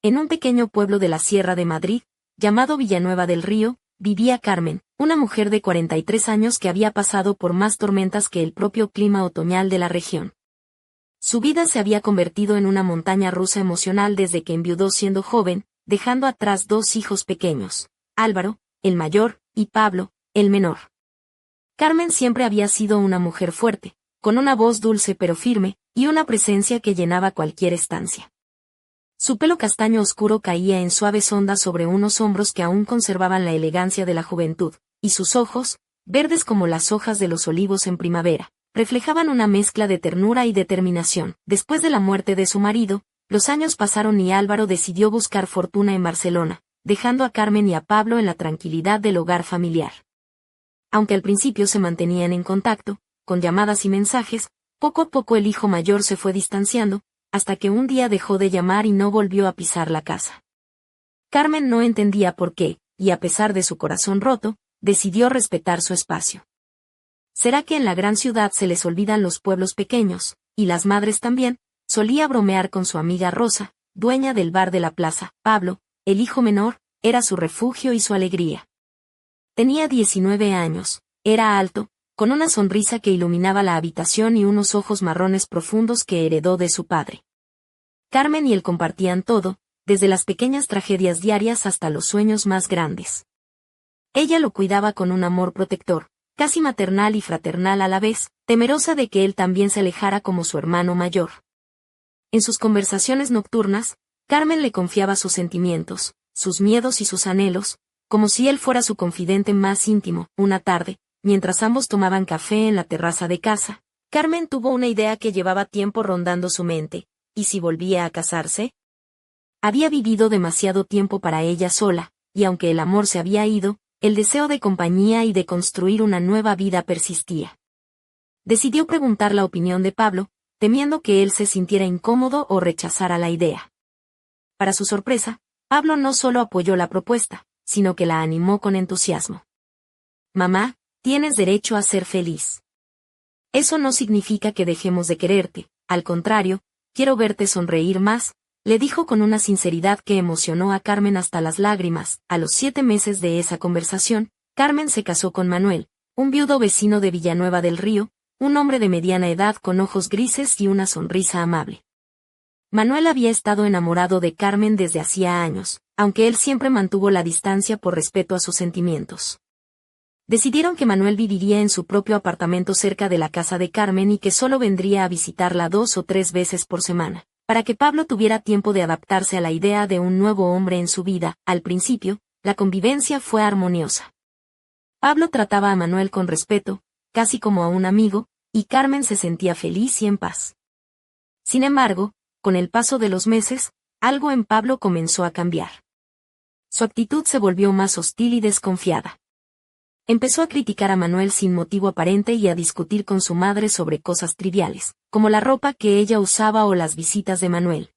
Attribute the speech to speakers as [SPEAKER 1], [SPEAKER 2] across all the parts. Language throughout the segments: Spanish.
[SPEAKER 1] En un pequeño pueblo de la Sierra de Madrid, llamado Villanueva del Río, vivía Carmen, una mujer de 43 años que había pasado por más tormentas que el propio clima otoñal de la región. Su vida se había convertido en una montaña rusa emocional desde que enviudó siendo joven, dejando atrás 2 hijos pequeños, Álvaro, el mayor, y Pablo, el menor. Carmen siempre había sido una mujer fuerte, con una voz dulce pero firme, y una presencia que llenaba cualquier estancia. Su pelo castaño oscuro caía en suaves ondas sobre unos hombros que aún conservaban la elegancia de la juventud, y sus ojos, verdes como las hojas de los olivos en primavera, reflejaban una mezcla de ternura y determinación. Después de la muerte de su marido, los años pasaron y Álvaro decidió buscar fortuna en Barcelona, dejando a Carmen y a Pablo en la tranquilidad del hogar familiar. Aunque al principio se mantenían en contacto, con llamadas y mensajes, poco a poco el hijo mayor se fue distanciando, hasta que un día dejó de llamar y no volvió a pisar la casa. Carmen no entendía por qué, y a pesar de su corazón roto, decidió respetar su espacio. ¿Será que en la gran ciudad se les olvidan los pueblos pequeños, y las madres también? Solía bromear con su amiga Rosa, dueña del bar de la plaza. Pablo, el hijo menor, era su refugio y su alegría. Tenía 19 años, era alto, con una sonrisa que iluminaba la habitación y unos ojos marrones profundos que heredó de su padre. Carmen y él compartían todo, desde las pequeñas tragedias diarias hasta los sueños más grandes. Ella lo cuidaba con un amor protector, casi maternal y fraternal a la vez, temerosa de que él también se alejara como su hermano mayor. En sus conversaciones nocturnas, Carmen le confiaba sus sentimientos, sus miedos y sus anhelos, como si él fuera su confidente más íntimo. Una tarde, mientras ambos tomaban café en la terraza de casa, Carmen tuvo una idea que llevaba tiempo rondando su mente. ¿Y si volvía a casarse? Había vivido demasiado tiempo para ella sola, y aunque el amor se había ido, el deseo de compañía y de construir una nueva vida persistía. Decidió preguntar la opinión de Pablo, temiendo que él se sintiera incómodo o rechazara la idea. Para su sorpresa, Pablo no solo apoyó la propuesta, sino que la animó con entusiasmo. «Mamá, tienes derecho a ser feliz. Eso no significa que dejemos de quererte, al contrario, quiero verte sonreír más», le dijo con una sinceridad que emocionó a Carmen hasta las lágrimas. A los 7 meses de esa conversación, Carmen se casó con Manuel, un viudo vecino de Villanueva del Río, un hombre de mediana edad con ojos grises y una sonrisa amable. Manuel había estado enamorado de Carmen desde hacía años, aunque él siempre mantuvo la distancia por respeto a sus sentimientos. Decidieron que Manuel viviría en su propio apartamento cerca de la casa de Carmen y que solo vendría a visitarla 2 o 3 veces por semana, para que Pablo tuviera tiempo de adaptarse a la idea de un nuevo hombre en su vida. Al principio, la convivencia fue armoniosa. Pablo trataba a Manuel con respeto, casi como a un amigo, y Carmen se sentía feliz y en paz. Sin embargo, con el paso de los meses, algo en Pablo comenzó a cambiar. Su actitud se volvió más hostil y desconfiada. Empezó a criticar a Manuel sin motivo aparente y a discutir con su madre sobre cosas triviales, como la ropa que ella usaba o las visitas de Manuel.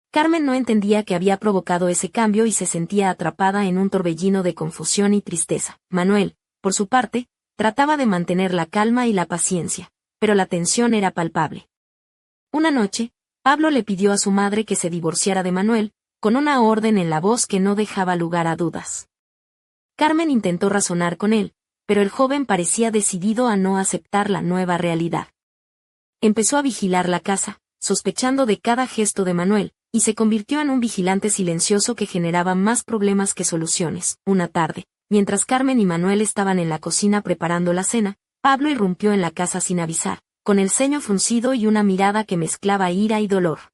[SPEAKER 1] Carmen no entendía qué había provocado ese cambio y se sentía atrapada en un torbellino de confusión y tristeza. Manuel, por su parte, trataba de mantener la calma y la paciencia, pero la tensión era palpable. Una noche, Pablo le pidió a su madre que se divorciara de Manuel, con una orden en la voz que no dejaba lugar a dudas. Carmen intentó razonar con él, pero el joven parecía decidido a no aceptar la nueva realidad. Empezó a vigilar la casa, sospechando de cada gesto de Manuel, y se convirtió en un vigilante silencioso que generaba más problemas que soluciones. Una tarde, mientras Carmen y Manuel estaban en la cocina preparando la cena, Pablo irrumpió en la casa sin avisar, con el ceño fruncido y una mirada que mezclaba ira y dolor.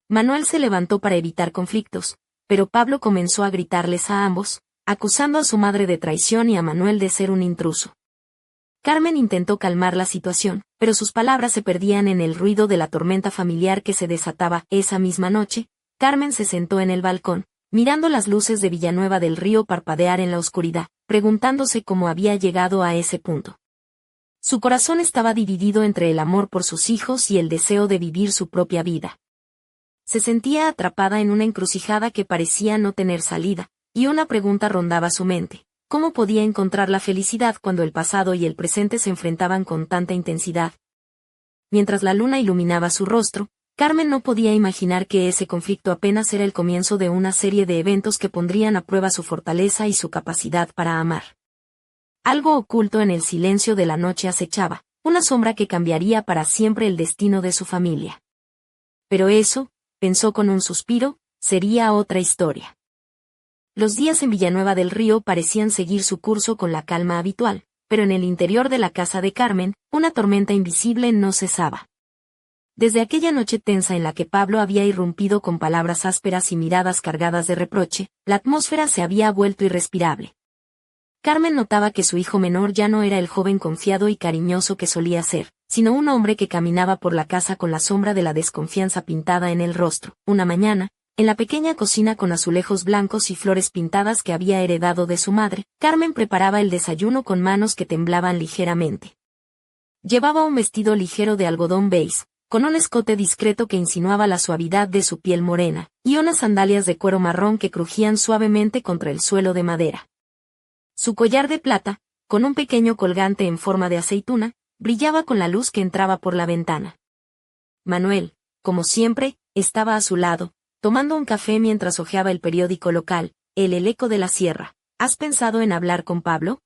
[SPEAKER 1] Manuel se levantó para evitar conflictos, pero Pablo comenzó a gritarles a ambos, acusando a su madre de traición y a Manuel de ser un intruso. Carmen intentó calmar la situación, pero sus palabras se perdían en el ruido de la tormenta familiar que se desataba. Esa misma noche, Carmen se sentó en el balcón, mirando las luces de Villanueva del Río parpadear en la oscuridad, preguntándose cómo había llegado a ese punto. Su corazón estaba dividido entre el amor por sus hijos y el deseo de vivir su propia vida. Se sentía atrapada en una encrucijada que parecía no tener salida, y una pregunta rondaba su mente: ¿cómo podía encontrar la felicidad cuando el pasado y el presente se enfrentaban con tanta intensidad? Mientras la luna iluminaba su rostro, Carmen no podía imaginar que ese conflicto apenas era el comienzo de una serie de eventos que pondrían a prueba su fortaleza y su capacidad para amar. Algo oculto en el silencio de la noche acechaba, una sombra que cambiaría para siempre el destino de su familia. Pero eso, pensó con un suspiro, sería otra historia. Los días en Villanueva del Río parecían seguir su curso con la calma habitual, pero en el interior de la casa de Carmen, una tormenta invisible no cesaba. Desde aquella noche tensa en la que Pablo había irrumpido con palabras ásperas y miradas cargadas de reproche, la atmósfera se había vuelto irrespirable. Carmen notaba que su hijo menor ya no era el joven confiado y cariñoso que solía ser, sino un hombre que caminaba por la casa con la sombra de la desconfianza pintada en el rostro. Una mañana, en la pequeña cocina con azulejos blancos y flores pintadas que había heredado de su madre, Carmen preparaba el desayuno con manos que temblaban ligeramente. Llevaba un vestido ligero de algodón beige, con un escote discreto que insinuaba la suavidad de su piel morena, y unas sandalias de cuero marrón que crujían suavemente contra el suelo de madera. Su collar de plata, con un pequeño colgante en forma de aceituna, brillaba con la luz que entraba por la ventana. Manuel, como siempre, estaba a su lado, tomando un café mientras hojeaba el periódico local, El Eco de la Sierra. ¿Has pensado en hablar con Pablo?,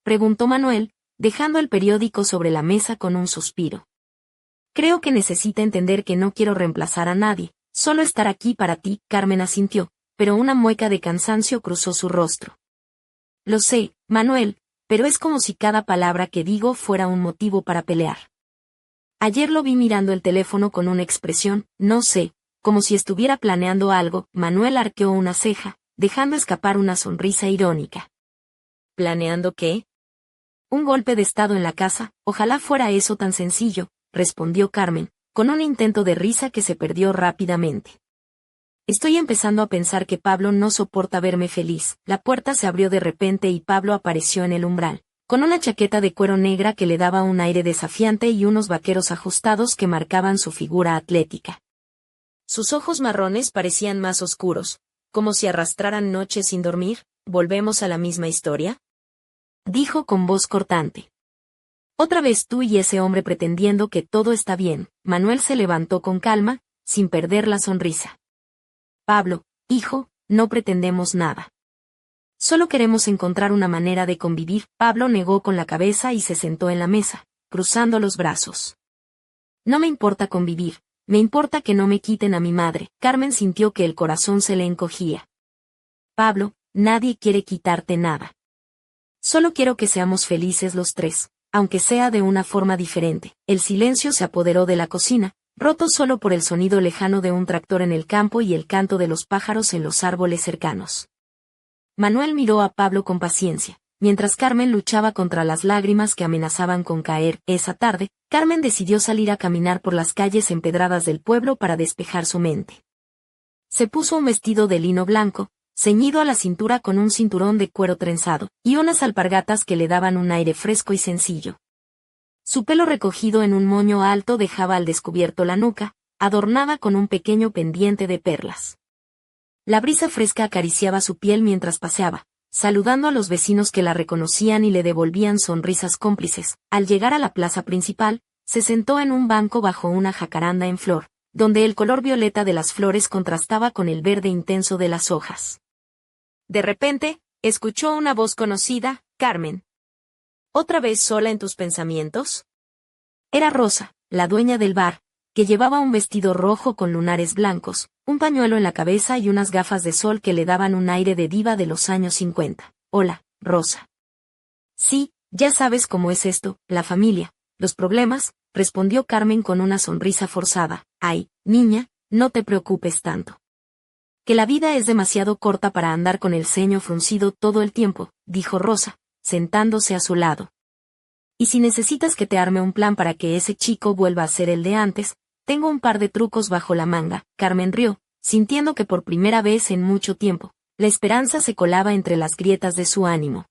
[SPEAKER 1] preguntó Manuel, dejando el periódico sobre la mesa con un suspiro. Creo que necesita entender que no quiero reemplazar a nadie, solo estar aquí para ti. Carmen asintió, pero una mueca de cansancio cruzó su rostro. Lo sé, Manuel, pero es como si cada palabra que digo fuera un motivo para pelear. Ayer lo vi mirando el teléfono con una expresión, no sé, como si estuviera planeando algo. Manuel arqueó una ceja, dejando escapar una sonrisa irónica. ¿Planeando qué? Un golpe de estado en la casa, ojalá fuera eso tan sencillo, respondió Carmen, con un intento de risa que se perdió rápidamente. Estoy empezando a pensar que Pablo no soporta verme feliz. La puerta se abrió de repente y Pablo apareció en el umbral, con una chaqueta de cuero negra que le daba un aire desafiante y unos vaqueros ajustados que marcaban su figura atlética. Sus ojos marrones parecían más oscuros, como si arrastraran noches sin dormir. ¿Volvemos a la misma historia?, dijo con voz cortante. Otra vez tú y ese hombre pretendiendo que todo está bien. Manuel se levantó con calma, sin perder la sonrisa. Pablo, hijo, no pretendemos nada. Solo queremos encontrar una manera de convivir. Pablo negó con la cabeza y se sentó en la mesa, cruzando los brazos. No me importa convivir, me importa que no me quiten a mi madre. Carmen sintió que el corazón se le encogía. Pablo, nadie quiere quitarte nada. Solo quiero que seamos felices los tres, aunque sea de una forma diferente. El silencio se apoderó de la cocina, roto solo por el sonido lejano de un tractor en el campo y el canto de los pájaros en los árboles cercanos. Manuel miró a Pablo con paciencia, mientras Carmen luchaba contra las lágrimas que amenazaban con caer. Esa tarde, Carmen decidió salir a caminar por las calles empedradas del pueblo para despejar su mente. Se puso un vestido de lino blanco, ceñido a la cintura con un cinturón de cuero trenzado, y unas alpargatas que le daban un aire fresco y sencillo. Su pelo recogido en un moño alto dejaba al descubierto la nuca, adornada con un pequeño pendiente de perlas. La brisa fresca acariciaba su piel mientras paseaba, saludando a los vecinos que la reconocían y le devolvían sonrisas cómplices. Al llegar a la plaza principal, se sentó en un banco bajo una jacaranda en flor, donde el color violeta de las flores contrastaba con el verde intenso de las hojas. De repente, escuchó una voz conocida. Carmen. ¿Otra vez sola en tus pensamientos? Era Rosa, la dueña del bar, que llevaba un vestido rojo con lunares blancos, un pañuelo en la cabeza y unas gafas de sol que le daban un aire de diva de los años 50. Hola, Rosa. Sí, ya sabes cómo es esto, la familia, los problemas, respondió Carmen con una sonrisa forzada. Ay, niña, no te preocupes tanto. Que la vida es demasiado corta para andar con el ceño fruncido todo el tiempo, dijo Rosa, sentándose a su lado. Y si necesitas que te arme un plan para que ese chico vuelva a ser el de antes, tengo un par de trucos bajo la manga. Carmen rió, sintiendo que por primera vez en mucho tiempo, la esperanza se colaba entre las grietas de su ánimo.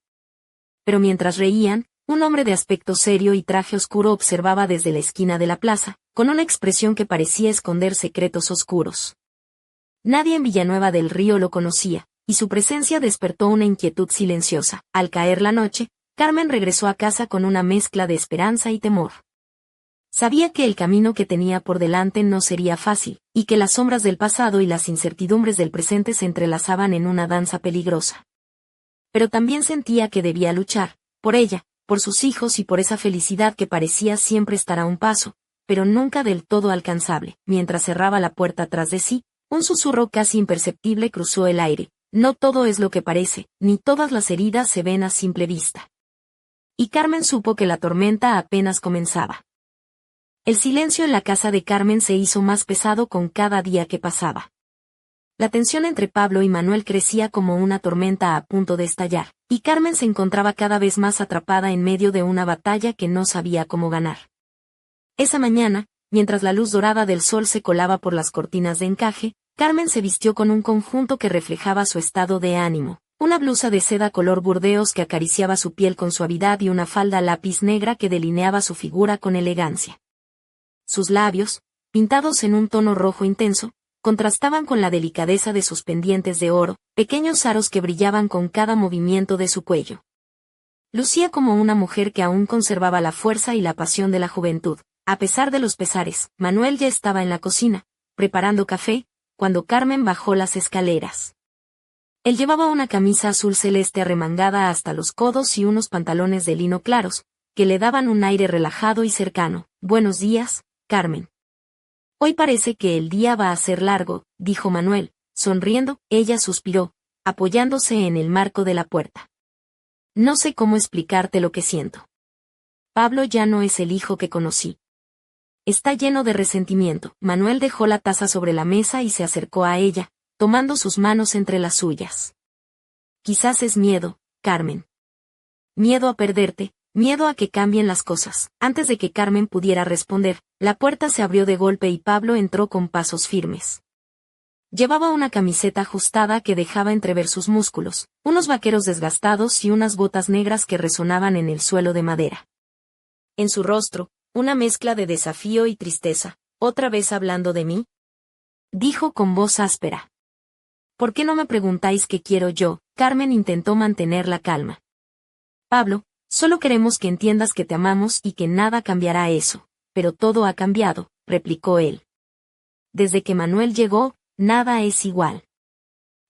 [SPEAKER 1] Pero mientras reían, un hombre de aspecto serio y traje oscuro observaba desde la esquina de la plaza, con una expresión que parecía esconder secretos oscuros. Nadie en Villanueva del Río lo conocía, y su presencia despertó una inquietud silenciosa. Al caer la noche, Carmen regresó a casa con una mezcla de esperanza y temor. Sabía que el camino que tenía por delante no sería fácil, y que las sombras del pasado y las incertidumbres del presente se entrelazaban en una danza peligrosa. Pero también sentía que debía luchar, por ella, por sus hijos y por esa felicidad que parecía siempre estar a un paso, pero nunca del todo alcanzable. Mientras cerraba la puerta tras de sí, un susurro casi imperceptible cruzó el aire: no todo es lo que parece, ni todas las heridas se ven a simple vista. Y Carmen supo que la tormenta apenas comenzaba. El silencio en la casa de Carmen se hizo más pesado con cada día que pasaba. La tensión entre Pablo y Manuel crecía como una tormenta a punto de estallar, y Carmen se encontraba cada vez más atrapada en medio de una batalla que no sabía cómo ganar. Esa mañana, mientras la luz dorada del sol se colaba por las cortinas de encaje, Carmen se vistió con un conjunto que reflejaba su estado de ánimo, una blusa de seda color burdeos que acariciaba su piel con suavidad y una falda lápiz negra que delineaba su figura con elegancia. Sus labios, pintados en un tono rojo intenso, contrastaban con la delicadeza de sus pendientes de oro, pequeños aros que brillaban con cada movimiento de su cuello. Lucía como una mujer que aún conservaba la fuerza y la pasión de la juventud. A pesar de los pesares, Manuel ya estaba en la cocina, preparando café, cuando Carmen bajó las escaleras. Él llevaba una camisa azul celeste arremangada hasta los codos y unos pantalones de lino claros, que le daban un aire relajado y cercano. «Buenos días, Carmen». «Hoy parece que el día va a ser largo», dijo Manuel, sonriendo. Ella suspiró, apoyándose en el marco de la puerta. «No sé cómo explicarte lo que siento. Pablo ya no es el hijo que conocí. Está lleno de resentimiento». Manuel dejó la taza sobre la mesa y se acercó a ella, tomando sus manos entre las suyas. «Quizás es miedo, Carmen. Miedo a perderte, miedo a que cambien las cosas». Antes de que Carmen pudiera responder, la puerta se abrió de golpe y Pablo entró con pasos firmes. Llevaba una camiseta ajustada que dejaba entrever sus músculos, unos vaqueros desgastados y unas botas negras que resonaban en el suelo de madera. En su rostro, una mezcla de desafío y tristeza. «¿Otra vez hablando de mí?», dijo con voz áspera. «¿Por qué no me preguntáis qué quiero yo?». Carmen intentó mantener la calma. «Pablo, solo queremos que entiendas que te amamos y que nada cambiará eso». «Pero todo ha cambiado», replicó él. «Desde que Manuel llegó, nada es igual».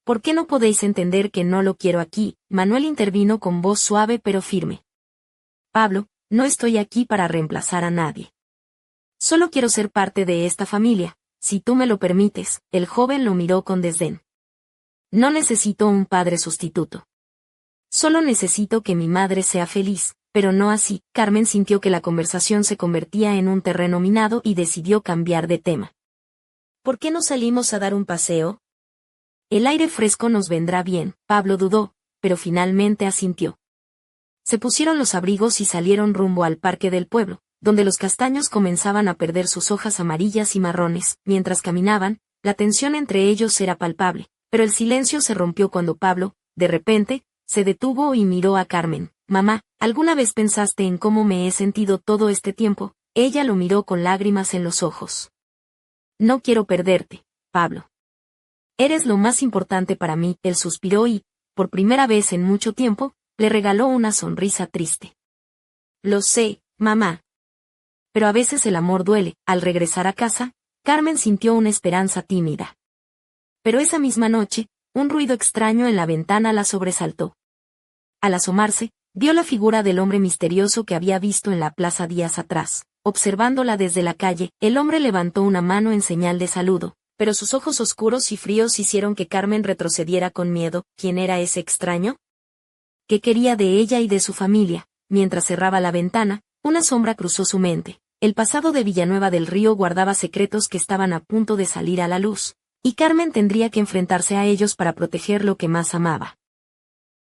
[SPEAKER 1] «¿Por qué no podéis entender que no lo quiero aquí?». Manuel intervino con voz suave pero firme. «Pablo, no estoy aquí para reemplazar a nadie. Solo quiero ser parte de esta familia, si tú me lo permites». El joven lo miró con desdén. «No necesito un padre sustituto. Solo necesito que mi madre sea feliz». «Pero no así». Carmen sintió que la conversación se convertía en un terreno minado y decidió cambiar de tema. «¿Por qué no salimos a dar un paseo? El aire fresco nos vendrá bien». Pablo dudó, pero finalmente asintió. Se pusieron los abrigos y salieron rumbo al parque del pueblo, donde los castaños comenzaban a perder sus hojas amarillas y marrones. Mientras caminaban, la tensión entre ellos era palpable, pero el silencio se rompió cuando Pablo, de repente, se detuvo y miró a Carmen. «Mamá, ¿alguna vez pensaste en cómo me he sentido todo este tiempo?». Ella lo miró con lágrimas en los ojos. «No quiero perderte, Pablo. Eres lo más importante para mí». Él suspiró y, por primera vez en mucho tiempo, le regaló una sonrisa triste. «Lo sé, mamá. Pero a veces el amor duele». Al regresar a casa, Carmen sintió una esperanza tímida. Pero esa misma noche, un ruido extraño en la ventana la sobresaltó. Al asomarse, vio la figura del hombre misterioso que había visto en la plaza días atrás. Observándola desde la calle, el hombre levantó una mano en señal de saludo, pero sus ojos oscuros y fríos hicieron que Carmen retrocediera con miedo. ¿Quién era ese extraño? ¿Qué quería de ella y de su familia? Mientras cerraba la ventana, una sombra cruzó su mente. El pasado de Villanueva del Río guardaba secretos que estaban a punto de salir a la luz, y Carmen tendría que enfrentarse a ellos para proteger lo que más amaba.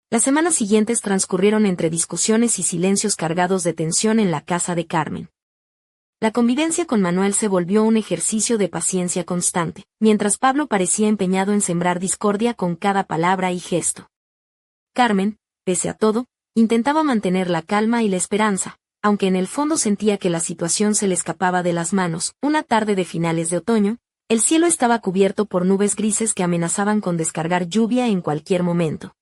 [SPEAKER 1] Las semanas siguientes transcurrieron entre discusiones y silencios cargados de tensión en la casa de Carmen. La convivencia con Manuel se volvió un ejercicio de paciencia constante, mientras Pablo parecía empeñado en sembrar discordia con cada palabra y gesto. Carmen, pese a todo, intentaba mantener la calma y la esperanza, aunque en el fondo sentía que la situación se le escapaba de las manos. Una tarde de finales de otoño, el cielo estaba cubierto por nubes grises que amenazaban con descargar lluvia en cualquier momento.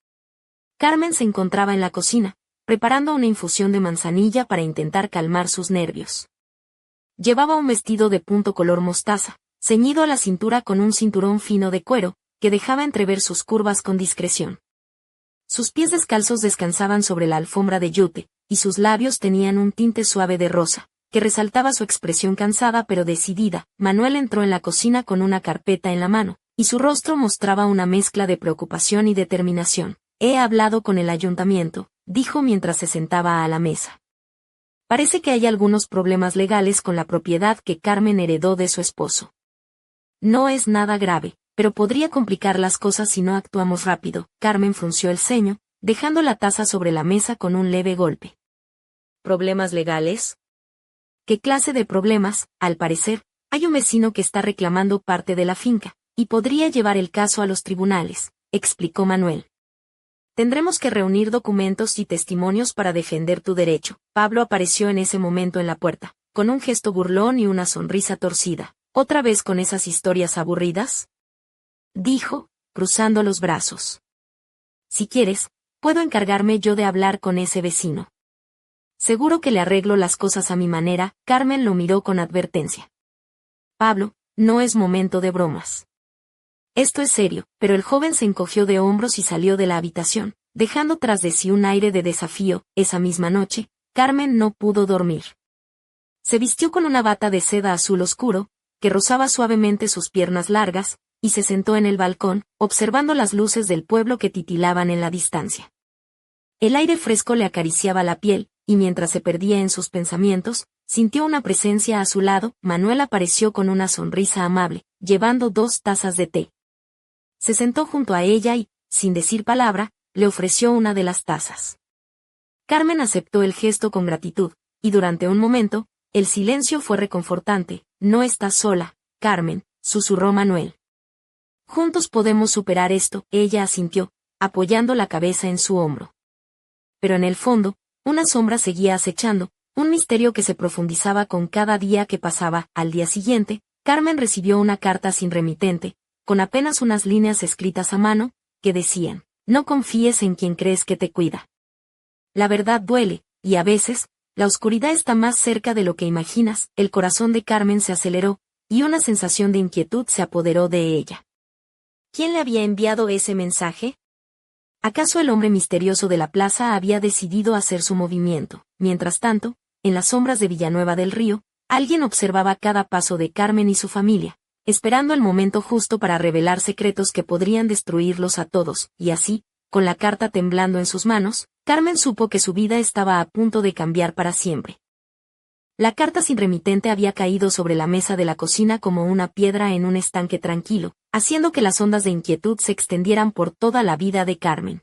[SPEAKER 1] Carmen se encontraba en la cocina, preparando una infusión de manzanilla para intentar calmar sus nervios. Llevaba un vestido de punto color mostaza, ceñido a la cintura con un cinturón fino de cuero, que dejaba entrever sus curvas con discreción. Sus pies descalzos descansaban sobre la alfombra de yute, y sus labios tenían un tinte suave de rosa, que resaltaba su expresión cansada pero decidida. Manuel entró en la cocina con una carpeta en la mano, y su rostro mostraba una mezcla de preocupación y determinación. He hablado con el ayuntamiento, dijo mientras se sentaba a la mesa. Parece que hay algunos problemas legales con la propiedad que Carmen heredó de su esposo. No es nada grave, pero podría complicar las cosas si no actuamos rápido. Carmen frunció el ceño, dejando la taza sobre la mesa con un leve golpe. ¿Problemas legales? ¿Qué clase de problemas? Al parecer, hay un vecino que está reclamando parte de la finca, y podría llevar el caso a los tribunales, explicó Manuel. Tendremos que reunir documentos y testimonios para defender tu derecho. Pablo apareció en ese momento en la puerta, con un gesto burlón y una sonrisa torcida. ¿Otra vez con esas historias aburridas?, dijo, cruzando los brazos. Si quieres, puedo encargarme yo de hablar con ese vecino. Seguro que le arreglo las cosas a mi manera. Carmen lo miró con advertencia. Pablo, no es momento de bromas. Esto es serio, pero el joven se encogió de hombros y salió de la habitación, dejando tras de sí un aire de desafío. Esa misma noche, Carmen no pudo dormir. Se vistió con una bata de seda azul oscuro, que rozaba suavemente sus piernas largas, y se sentó en el balcón, observando las luces del pueblo que titilaban en la distancia. El aire fresco le acariciaba la piel, y mientras se perdía en sus pensamientos, sintió una presencia a su lado. Manuel apareció con una sonrisa amable, llevando 2 tazas de té. Se sentó junto a ella y, sin decir palabra, le ofreció una de las tazas. Carmen aceptó el gesto con gratitud, y durante un momento, el silencio fue reconfortante. No estás sola, Carmen, susurró Manuel. Juntos podemos superar esto, ella asintió, apoyando la cabeza en su hombro. Pero en el fondo, una sombra seguía acechando, un misterio que se profundizaba con cada día que pasaba. Al día siguiente, Carmen recibió una carta sin remitente, con apenas unas líneas escritas a mano, que decían: no confíes en quien crees que te cuida. La verdad duele, y a veces, la oscuridad está más cerca de lo que imaginas. El corazón de Carmen se aceleró, y una sensación de inquietud se apoderó de ella. ¿Quién le había enviado ese mensaje? ¿Acaso el hombre misterioso de la plaza había decidido hacer su movimiento? Mientras tanto, en las sombras de Villanueva del Río, alguien observaba cada paso de Carmen y su familia, esperando el momento justo para revelar secretos que podrían destruirlos a todos, y así, con la carta temblando en sus manos, Carmen supo que su vida estaba a punto de cambiar para siempre. La carta sin remitente había caído sobre la mesa de la cocina como una piedra en un estanque tranquilo, haciendo que las ondas de inquietud se extendieran por toda la vida de Carmen.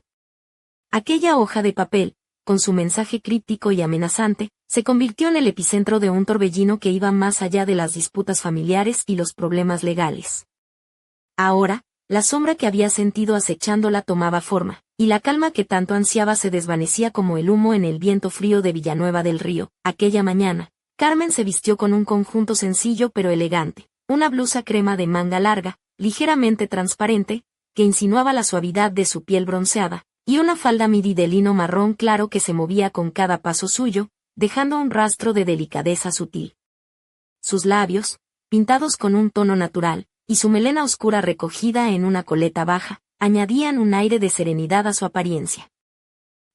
[SPEAKER 1] Aquella hoja de papel, con su mensaje críptico y amenazante, se convirtió en el epicentro de un torbellino que iba más allá de las disputas familiares y los problemas legales. Ahora, la sombra que había sentido acechándola tomaba forma, y la calma que tanto ansiaba se desvanecía como el humo en el viento frío de Villanueva del Río. Aquella mañana, Carmen se vistió con un conjunto sencillo pero elegante, una blusa crema de manga larga, ligeramente transparente, que insinuaba la suavidad de su piel bronceada, y una falda midi de lino marrón claro que se movía con cada paso suyo, dejando un rastro de delicadeza sutil. Sus labios, pintados con un tono natural, y su melena oscura recogida en una coleta baja, añadían un aire de serenidad a su apariencia.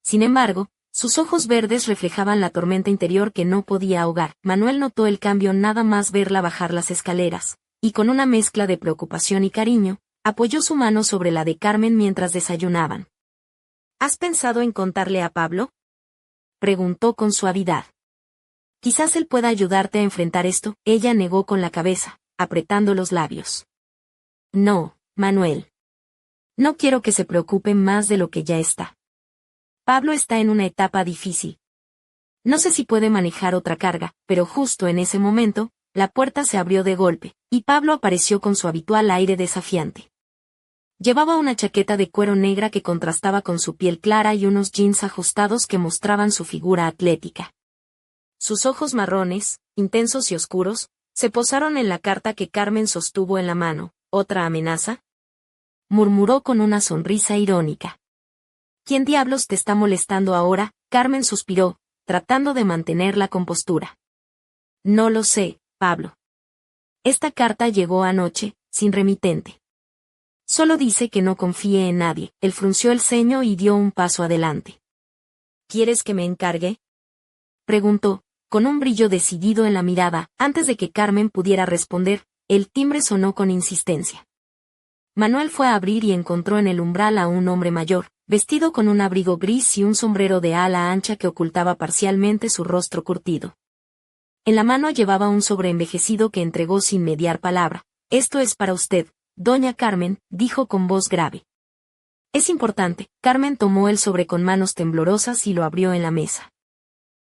[SPEAKER 1] Sin embargo, sus ojos verdes reflejaban la tormenta interior que no podía ahogar. Manuel notó el cambio nada más verla bajar las escaleras, y con una mezcla de preocupación y cariño, apoyó su mano sobre la de Carmen mientras desayunaban. ¿Has pensado en contarle a Pablo?, preguntó con suavidad. Quizás él pueda ayudarte a enfrentar esto. Ella negó con la cabeza, apretando los labios. No, Manuel. No quiero que se preocupe más de lo que ya está. Pablo está en una etapa difícil. No sé si puede manejar otra carga, pero justo en ese momento, la puerta se abrió de golpe, y Pablo apareció con su habitual aire desafiante. Llevaba una chaqueta de cuero negra que contrastaba con su piel clara y unos jeans ajustados que mostraban su figura atlética. Sus ojos marrones, intensos y oscuros, se posaron en la carta que Carmen sostuvo en la mano. ¿Otra amenaza?, murmuró con una sonrisa irónica. ¿Quién diablos te está molestando ahora? Carmen suspiró, tratando de mantener la compostura. No lo sé, Pablo. Esta carta llegó anoche, sin remitente. Solo dice que no confíe en nadie. Él frunció el ceño y dio un paso adelante. ¿Quieres que me encargue?, preguntó, con un brillo decidido en la mirada. Antes de que Carmen pudiera responder, el timbre sonó con insistencia. Manuel fue a abrir y encontró en el umbral a un hombre mayor, vestido con un abrigo gris y un sombrero de ala ancha que ocultaba parcialmente su rostro curtido. En la mano llevaba un sobre envejecido que entregó sin mediar palabra. «Esto es para usted, doña Carmen», dijo con voz grave. «Es importante». Carmen tomó el sobre con manos temblorosas y lo abrió en la mesa.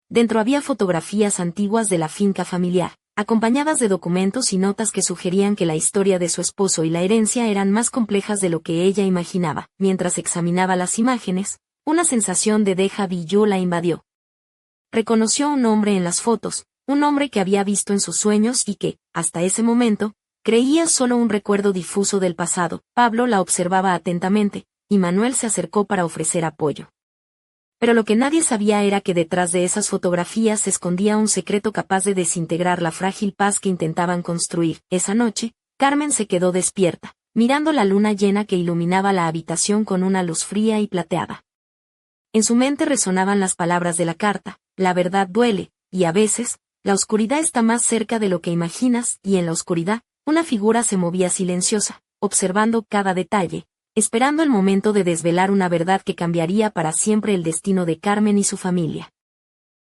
[SPEAKER 1] Dentro había fotografías antiguas de la finca familiar, acompañadas de documentos y notas que sugerían que la historia de su esposo y la herencia eran más complejas de lo que ella imaginaba. Mientras examinaba las imágenes, una sensación de déjà vu la invadió. Reconoció a un hombre en las fotos, un hombre que había visto en sus sueños y que, hasta ese momento, creía solo un recuerdo difuso del pasado. Pablo la observaba atentamente, y Manuel se acercó para ofrecer apoyo. Pero lo que nadie sabía era que detrás de esas fotografías se escondía un secreto capaz de desintegrar la frágil paz que intentaban construir. Esa noche, Carmen se quedó despierta, mirando la luna llena que iluminaba la habitación con una luz fría y plateada. En su mente resonaban las palabras de la carta: la verdad duele, y a veces, la oscuridad está más cerca de lo que imaginas. Y en la oscuridad, una figura se movía silenciosa, observando cada detalle, esperando el momento de desvelar una verdad que cambiaría para siempre el destino de Carmen y su familia.